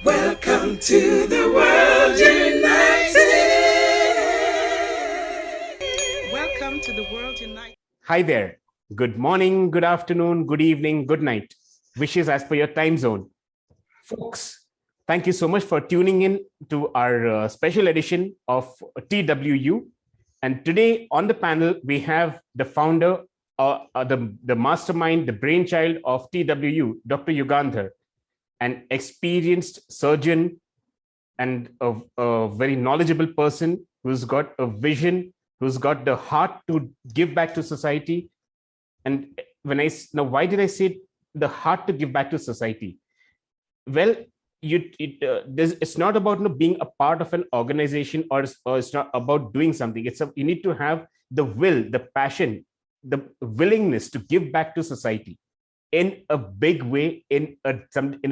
Welcome to the world united. Welcome to the world united. Hi there. Good morning, good afternoon, good evening, good night. Wishes as per your time zone. Folks, thank you so much for tuning in to our special edition of TWU. And today on the panel, we have the founder, the mastermind, the brainchild of TWU, Dr. Yugandhar, an experienced surgeon and a very knowledgeable person who's got a vision, who's got the heart to give back to society. And why did I say the heart to give back to society? Well, it's not about being a part of an organization, or it's not about doing something. You need to have the will, the passion, the willingness to give back to society in a big way, in a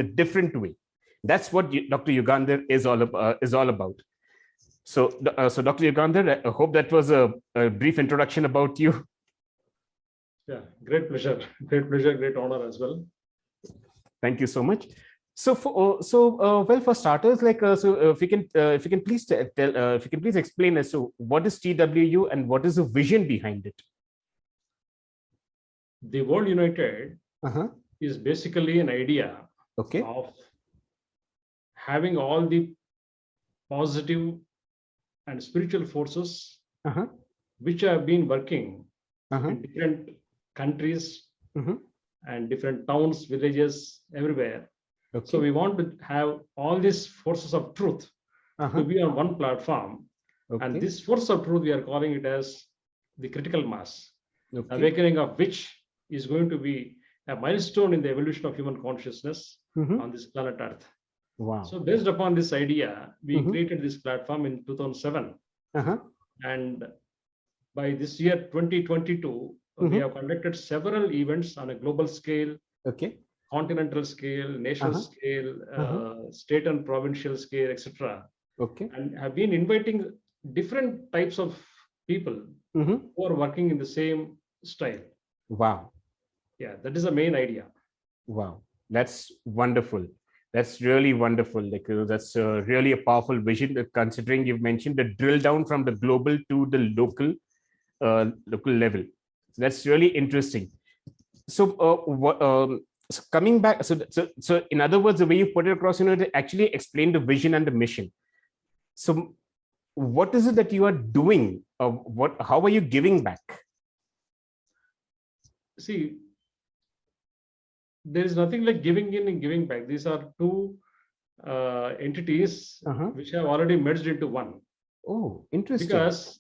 different way. That's what Dr. Yugandhar is all about. So Dr. Yugandhar, I hope that was a brief introduction about you. Yeah, great pleasure, great honor as well. Thank you so much. So, for starters, if you can please explain as to what is TWU and what is the vision behind it. The World United is basically an idea of having all the positive and spiritual forces which have been working in different countries and different towns, villages, everywhere. So we want to have all these forces of truth to be on one platform. And this force of truth, we are calling it as the critical mass, awakening of which is going to be a milestone in the evolution of human consciousness on this planet Earth. Wow. So based upon this idea, we created this platform in 2007. And by this year, 2022, we have conducted several events on a global scale, continental scale, national scale, state and provincial scale, etc. And have been inviting different types of people who are working in the same style. Wow. Yeah, that is the main idea. Wow, that's wonderful. That's really wonderful. That's really a powerful vision, considering you've mentioned the drill down from the global to the local level. So that's really interesting. So, coming back, so in other words, the way you put it across, to actually explain the vision and the mission. So, what is it that you are doing? How are you giving back? See, there is nothing like giving in and giving back. These are two entities which have already merged into one. Oh, interesting. Because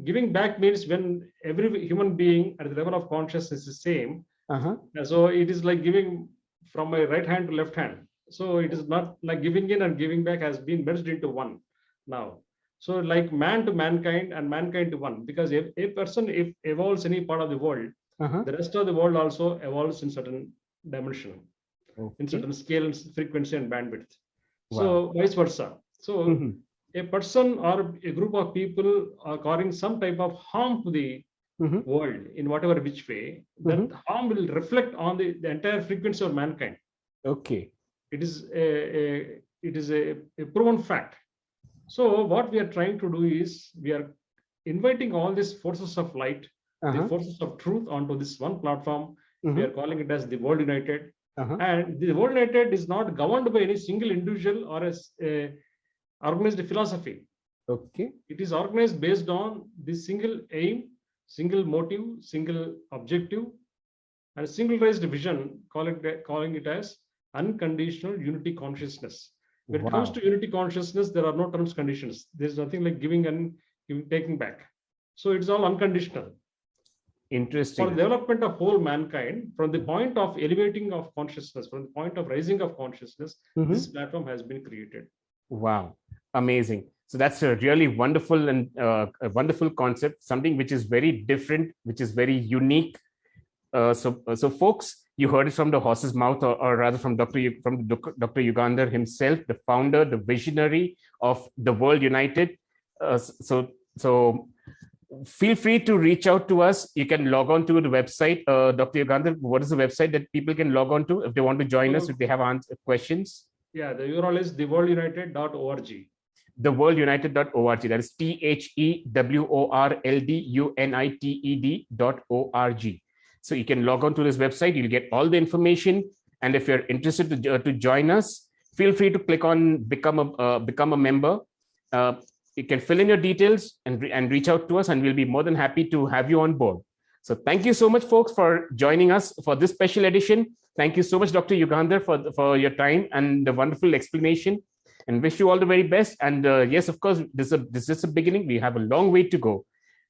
giving back means when every human being at the level of consciousness is the same. So it is like giving from my right hand to left hand. So it is not like giving in and giving back has been merged into one now. So like man to mankind and mankind to one. Because if a person evolves any part of the world, the rest of the world also evolves in certain dimension, in certain scale and frequency and bandwidth. So vice versa. So a person or a group of people are causing some type of harm to the world in whatever which way, that harm will reflect on the entire frequency of mankind. It is a proven fact. So what we are trying to do is we are inviting all these forces of light, the forces of truth onto this one platform. We are calling it as the World United. And the World United is not governed by any single individual or a organized philosophy. It is organized based on the single aim, single motive, single objective, and a singularized vision, calling it as unconditional unity consciousness. When it comes to unity consciousness, there are no terms conditions. There's nothing like giving and taking back. So it's all unconditional. Interesting. For the development of whole mankind, from the point of elevating of consciousness, from the point of rising of consciousness, this platform has been created. Wow, amazing. So that's a really wonderful and a wonderful concept, something which is very different, which is very unique. So folks, you heard it from the horse's mouth, or rather from Dr. Yugandhar himself, the founder, the visionary of the World United. So feel free to reach out to us. You can log on to the website. Dr. Yugandhar, what is the website that people can log on to if they want to join us, if they have questions? Yeah, the URL is theworldunited.org. Theworldunited.org. That is theworldunited.org. So you can log on to this website. You'll get all the information. And if you're interested to join us, feel free to click on become a member. You can fill in your details and reach out to us, and we'll be more than happy to have you on board. So thank you so much, folks, for joining us for this special edition. Thank you so much, Dr. Yugandhar, for your time and the wonderful explanation, and wish you all the very best. And yes, of course, this is a beginning. We have a long way to go.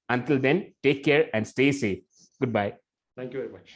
Until then, take care and stay safe. Goodbye. Thank you very much.